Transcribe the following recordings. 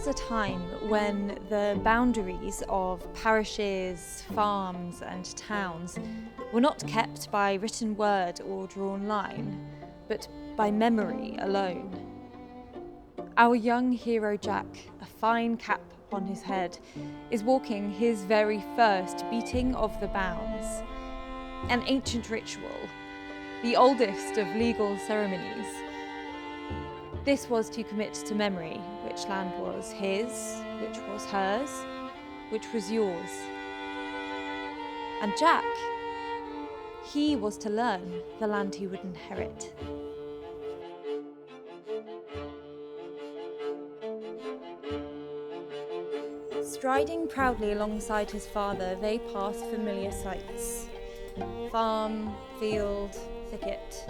a time when the boundaries of parishes, farms and towns were not kept by written word or drawn line, but by memory alone. Our young hero Jack, a fine cap on his head, is walking his very first beating of the bounds, an ancient ritual, the oldest of legal ceremonies. This was to commit to memory which land was his, which was hers, which was yours. And Jack, he was to learn the land he would inherit. Striding proudly alongside his father, they passed familiar sights. Farm, field, thicket,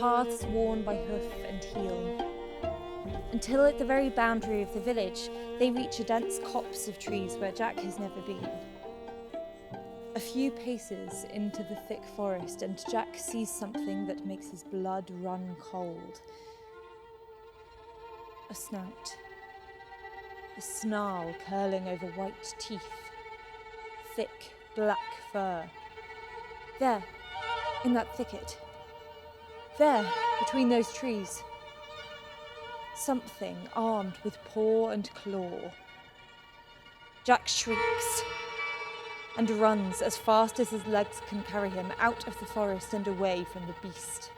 paths worn by hoof and heel. Until at the very boundary of the village, they reach a dense copse of trees where Jack has never been. A few paces into the thick forest, and Jack sees something that makes his blood run cold. A snout. A snarl curling over white teeth. Thick, black fur. There, in that thicket. There, between those trees. Something armed with paw and claw. Jack shrieks and runs as fast as his legs can carry him out of the forest and away from the beast.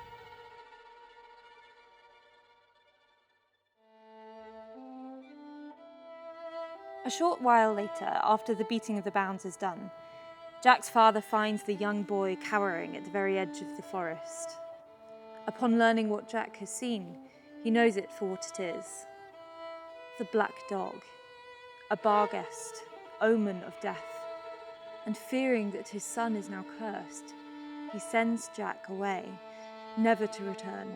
A short while later, after the beating of the bounds is done, Jack's father finds the young boy cowering at the very edge of the forest. Upon learning what Jack has seen, he knows it for what it is. The black dog, a barguest, omen of death, and fearing that his son is now cursed, he sends Jack away, never to return.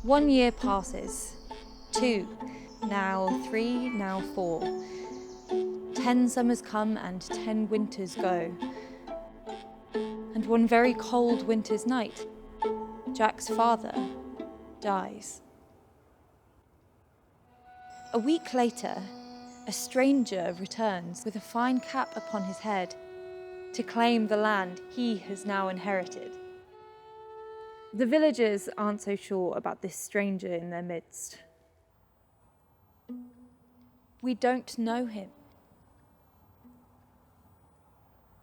One year passes, 2, now 3, now 4. 10 summers come and 10 winters go. And one very cold winter's night, Jack's father dies. A week later, a stranger returns with a fine cap upon his head to claim the land he has now inherited. The villagers aren't so sure about this stranger in their midst. We don't know him.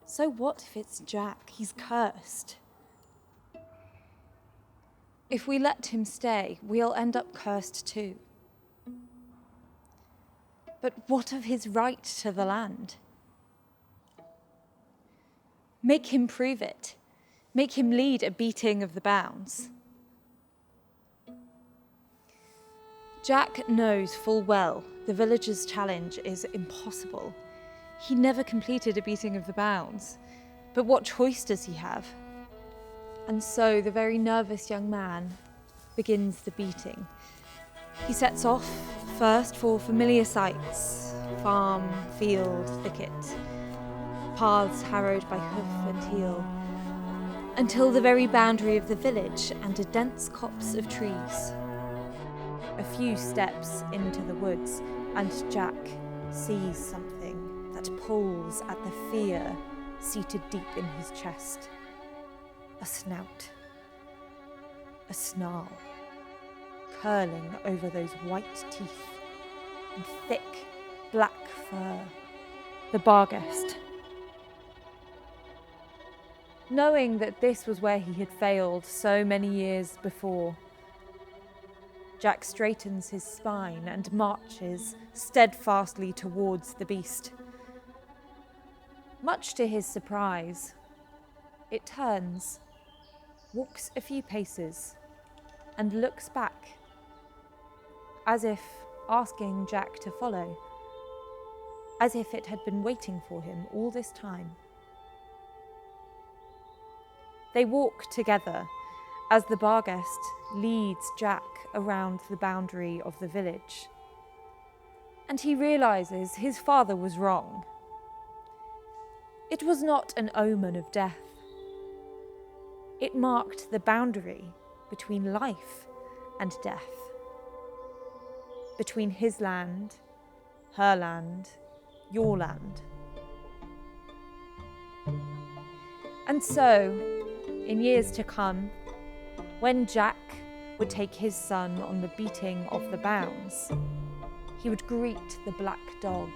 So what if it's Jack? He's cursed. If we let him stay, we'll end up cursed too. But what of his right to the land? Make him prove it. Make him lead a beating of the bounds. Jack knows full well the villager's challenge is impossible. He never completed a beating of the bounds. But what choice does he have? And so the very nervous young man begins the beating. He sets off first for familiar sights, farm, field, thicket, paths harrowed by hoof and heel, until the very boundary of the village and a dense copse of trees. A few steps into the woods, and Jack sees something that pulls at the fear seated deep in his chest. A snout. A snarl, curling over those white teeth and thick black fur. The barguest. Knowing that this was where he had failed so many years before, Jack straightens his spine and marches steadfastly towards the beast. Much to his surprise, it turns, walks a few paces, and looks back, as if asking Jack to follow, as if it had been waiting for him all this time. They walk together, as the Barguest leads Jack around the boundary of the village. And he realises his father was wrong. It was not an omen of death. It marked the boundary between life and death, between his land, her land, your land. And so, in years to come, when Jack would take his son on the beating of the bounds, he would greet the black dog,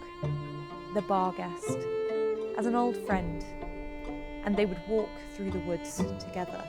the Barguest, as an old friend, and they would walk through the woods together.